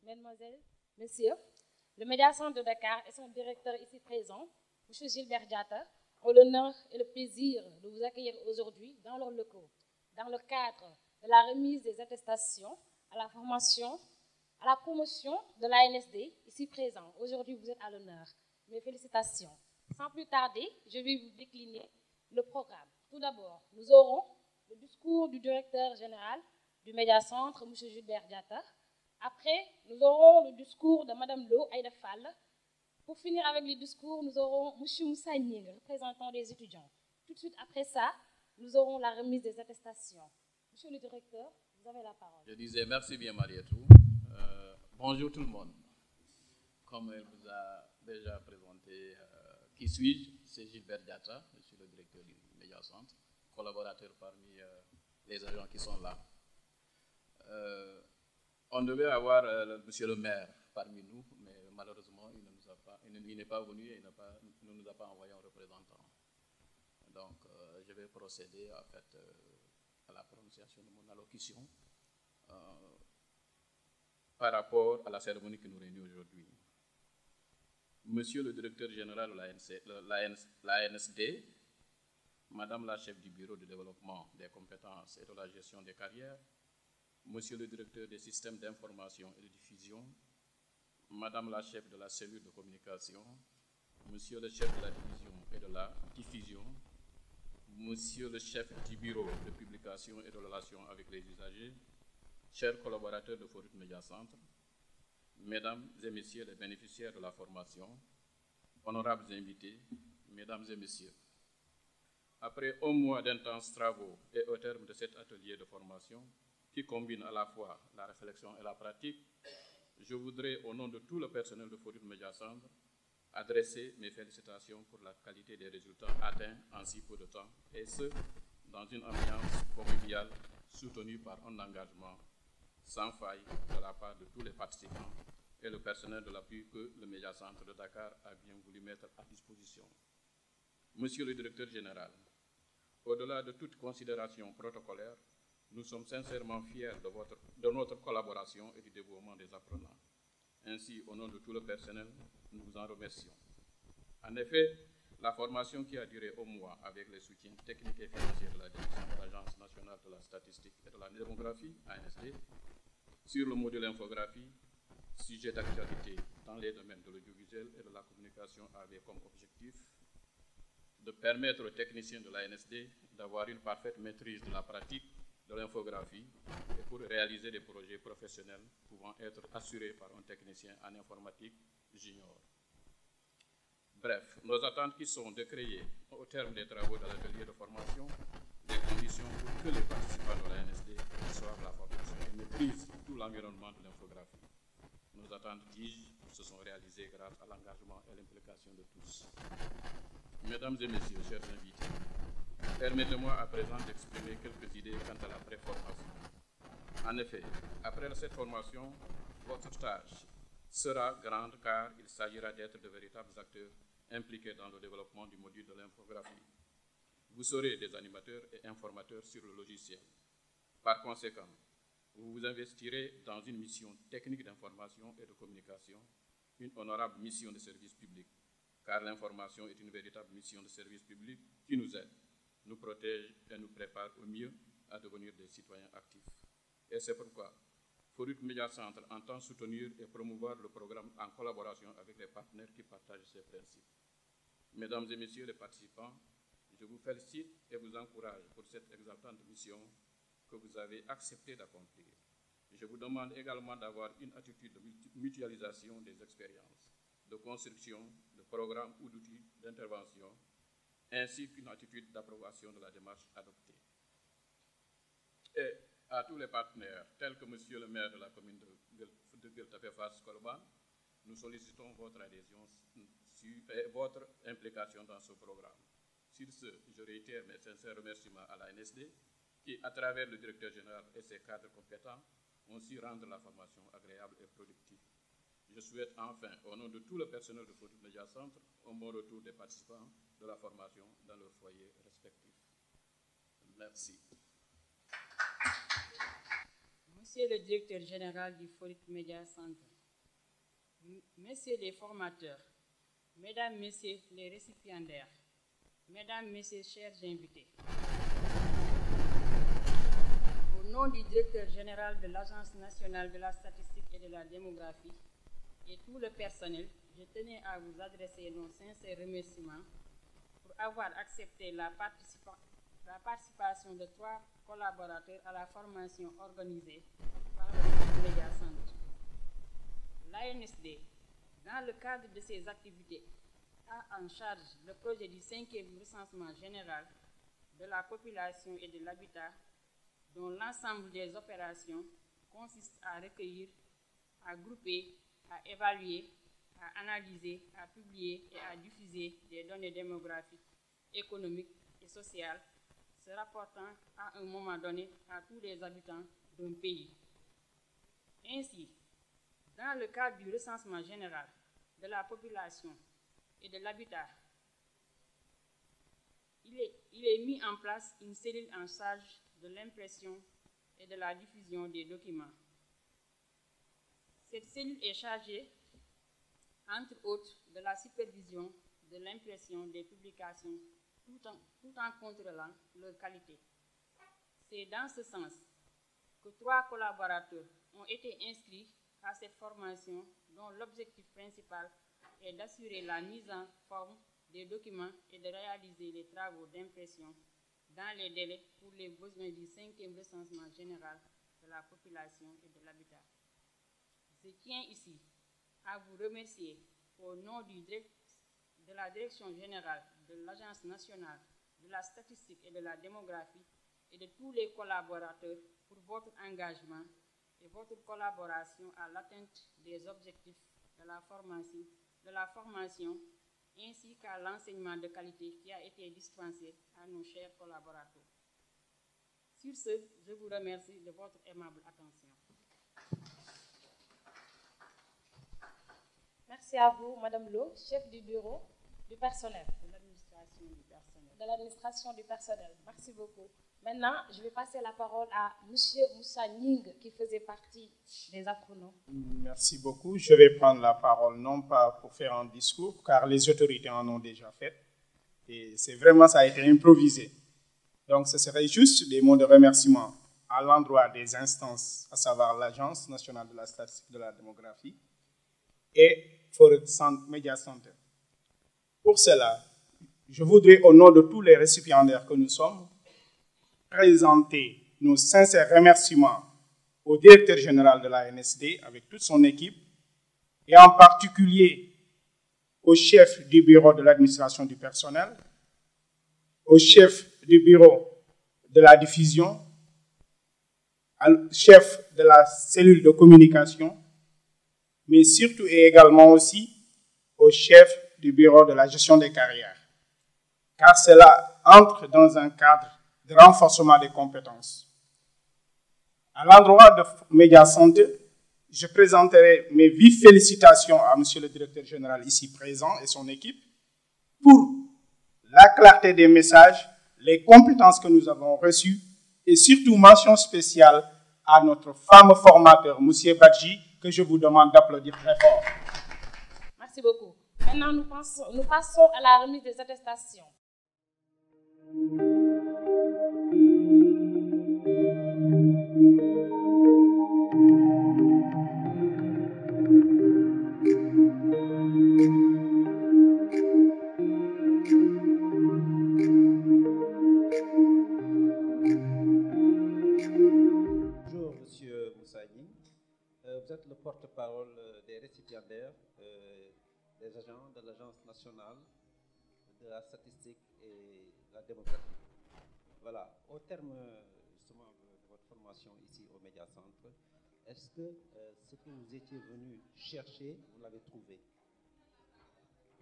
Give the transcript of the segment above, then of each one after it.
mesdemoiselles, messieurs, le Médiacentre de Dakar et son directeur ici présent, M. Gilbert Diatta, ont l'honneur et le plaisir de vous accueillir aujourd'hui dans leurs locaux, dans le cadre de la remise des attestations à la formation, à la promotion de l'ANSD, ici présent. Aujourd'hui, vous êtes à l'honneur. Mes félicitations. Sans plus tarder, je vais vous décliner le programme. Tout d'abord, nous aurons le discours du directeur général du Médiacentre, M. Gilbert Diatta. Après, nous aurons le discours de Mme Lo Aïda Fall. Pour finir avec les discours, nous aurons M. Moussa Nying, représentant des étudiants. Tout de suite après ça, nous aurons la remise des attestations. Monsieur le directeur, vous avez la parole. Je disais merci bien Marietou. Bonjour tout le monde. Comme elle vous a déjà présenté, qui suis-je? C'est Gilbert Diatta, je suis le directeur du Médiacentre, collaborateur parmi les agents qui sont là. On devait avoir monsieur le maire parmi nous, mais malheureusement, il n'est pas venu et il ne nous a pas envoyé un représentant. Donc, je vais procéder en fait, à la prononciation de mon allocution par rapport à la cérémonie qui nous réunit aujourd'hui. Monsieur le directeur général de l'ANSD, Madame la chef du bureau de développement des compétences et de la gestion des carrières, Monsieur le directeur des systèmes d'information et de diffusion, Madame la chef de la cellule de communication, Monsieur le chef de la division et de la diffusion, Monsieur le chef du bureau de publication et de relations avec les usagers, chers collaborateurs de Forut Médiacentre, Mesdames et Messieurs les bénéficiaires de la formation, honorables invités, Mesdames et Messieurs, après un mois d'intenses travaux et au terme de cet atelier de formation, qui combine à la fois la réflexion et la pratique, je voudrais, au nom de tout le personnel de Forut Médiacentre, adresser mes félicitations pour la qualité des résultats atteints en si peu de temps, et ce, dans une ambiance conviviale soutenue par un engagement sans faille de la part de tous les participants et le personnel de l'appui que le Médiacentre de Dakar a bien voulu mettre à disposition. Monsieur le directeur général, au-delà de toute considération protocolaire, nous sommes sincèrement fiers de notre collaboration et du dévouement des apprenants. Ainsi, au nom de tout le personnel, nous vous en remercions. En effet, la formation qui a duré un mois avec les soutiens techniques et financiers de la direction de l'Agence nationale de la statistique et de la démographie, ANSD, sur le module infographie, sujet d'actualité dans les domaines de l'audiovisuel et de la communication avait comme objectif de permettre aux techniciens de l'ANSD d'avoir une parfaite maîtrise de la pratique de l'infographie et pour réaliser des projets professionnels pouvant être assurés par un technicien en informatique junior. Bref, nos attentes qui sont de créer, au terme des travaux de l'atelier de formation, des conditions pour que les participants de l'ANSD reçoivent la formation et maîtrisent tout l'environnement de l'infographie. Nos attentes, dis-je, se sont réalisées grâce à l'engagement et l'implication de tous. Mesdames et messieurs, chers invités, permettez-moi à présent d'exprimer quelques idées quant à la préformation. En effet, après cette formation, votre tâche sera grande car il s'agira d'être de véritables acteurs impliqués dans le développement du module de l'infographie. Vous serez des animateurs et informateurs sur le logiciel. Par conséquent, vous vous investirez dans une mission technique d'information et de communication, une honorable mission de service public, car l'information est une véritable mission de service public qui nous aide, nous protège et nous prépare au mieux à devenir des citoyens actifs. Et c'est pourquoi Forut Médiacentre entend soutenir et promouvoir le programme en collaboration avec les partenaires qui partagent ces principes. Mesdames et messieurs les participants, je vous félicite et vous encourage pour cette exaltante mission que vous avez accepté d'accomplir. Je vous demande également d'avoir une attitude de mutualisation des expériences, de construction, de programmes ou d'outils d'intervention, ainsi qu'une attitude d'approbation de la démarche adoptée. Et à tous les partenaires, tels que Monsieur le maire de la commune de Gueltapé-Fass-Colobane, nous sollicitons votre adhésion et votre implication dans ce programme. Sur ce, je réitère mes sincères remerciements à la NSD qui, à travers le directeur général et ses cadres compétents, ont su rendre la formation agréable et productive. Je souhaite enfin, au nom de tout le personnel de Forut Médiacentre, un bon retour des participants de la formation dans leurs foyers respectifs. Merci. Monsieur le directeur général du Forut Médiacentre, Messieurs les formateurs, Mesdames, Messieurs les récipiendaires, Mesdames, Messieurs, chers invités, au nom du directeur général de l'Agence nationale de la statistique et de la démographie et tout le personnel, je tenais à vous adresser nos sincères remerciements pour avoir accepté la participation de 3 collaborateurs à la formation organisée par le Média Centre. L'ANSD, dans le cadre de ses activités, a en charge le projet du 5e recensement général de la population et de l'habitat, dont l'ensemble des opérations consiste à recueillir, à grouper, à évaluer, à analyser, à publier et à diffuser des données démographiques, économiques et sociales se rapportant à un moment donné à tous les habitants d'un pays. Ainsi, dans le cadre du recensement général de la population et de l'habitat, il est mis en place une cellule en charge de l'impression et de la diffusion des documents. Cette cellule est chargée, entre autres, de la supervision de l'impression des publications tout en contrôlant leur qualité. C'est dans ce sens que 3 collaborateurs ont été inscrits à cette formation dont l'objectif principal est d'assurer la mise en forme des documents et de réaliser les travaux d'impression dans les délais pour les besoins du 5e recensement général de la population et de l'habitat. Je tiens ici à vous remercier au nom de la Direction générale de l'Agence nationale de la statistique et de la démographie et de tous les collaborateurs pour votre engagement et votre collaboration à l'atteinte des objectifs de la formation ainsi qu'à l'enseignement de qualité qui a été dispensé à nos chers collaborateurs. Sur ce, je vous remercie de votre aimable attention. Merci à vous, Madame Lo, chef du bureau du personnel. De l'administration du personnel. Merci beaucoup. Maintenant, je vais passer la parole à M. Moussa Ning, qui faisait partie des apprenants. Merci beaucoup. Je vais prendre la parole, non pas pour faire un discours, car les autorités en ont déjà fait. Et c'est vraiment, ça a été improvisé. Donc, ce serait juste des mots de remerciement à l'endroit des instances, à savoir l'Agence nationale de la statistique et de la démographie et Forest Media Center. Pour cela, je voudrais, au nom de tous les récipiendaires que nous sommes, présenter nos sincères remerciements au directeur général de l'ANSD avec toute son équipe et en particulier au chef du bureau de l'administration du personnel, au chef du bureau de la diffusion, au chef de la cellule de communication, mais surtout et également aussi au chef du bureau de la gestion des carrières, car cela entre dans un cadre de renforcement des compétences. À l'endroit de Média Santé, je présenterai mes vives félicitations à Monsieur le directeur général ici présent et son équipe pour la clarté des messages, les compétences que nous avons reçues et surtout mention spéciale à notre fameux formateur, M. Badji, que je vous demande d'applaudir très fort. Merci beaucoup. Maintenant, nous passons à la remise des attestations. Bonjour, Monsieur Moussaïni. Vous êtes le porte-parole des récipiendaires, des agents de l'Agence nationale de la statistique et la démographie. Voilà, au terme justement de votre formation ici au Média Centre, est-ce que ce que vous étiez venu chercher, vous l'avez trouvé?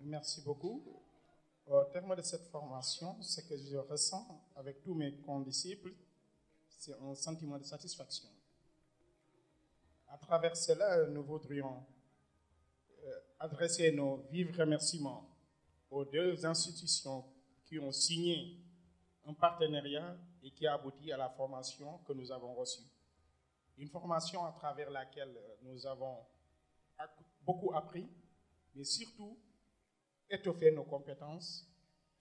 Merci beaucoup. Au terme de cette formation, ce que je ressens avec tous mes condisciples, c'est un sentiment de satisfaction. À travers cela, nous voudrions adresser nos vifs remerciements aux 2 institutions qui ont signé un partenariat et qui a abouti à la formation que nous avons reçue. Une formation à travers laquelle nous avons beaucoup appris, mais surtout étoffer nos compétences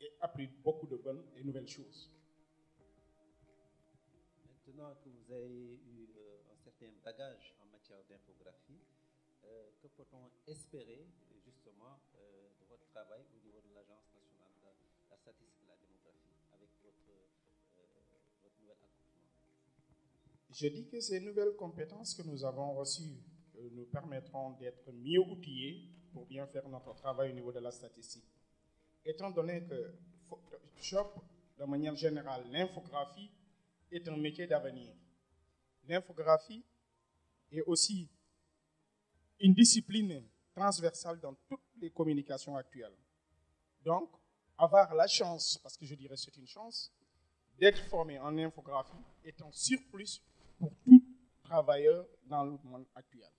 et appris beaucoup de bonnes et nouvelles choses. Maintenant que vous avez eu un certain bagage en matière d'infographie, que peut-on espérer justement de votre travail au niveau de l'Agence nationale de la statistique et la démographie avec votre nouvel accomplissement? Je dis que ces nouvelles compétences que nous avons reçues nous permettront d'être mieux outillés pour bien faire notre travail au niveau de la statistique. Étant donné que Photoshop, de manière générale, l'infographie est un métier d'avenir. L'infographie est aussi une discipline transversale dans toutes les communications actuelles. Donc, avoir la chance, parce que je dirais que c'est une chance, d'être formé en infographie est un surplus pour tout travailleur dans le monde actuel.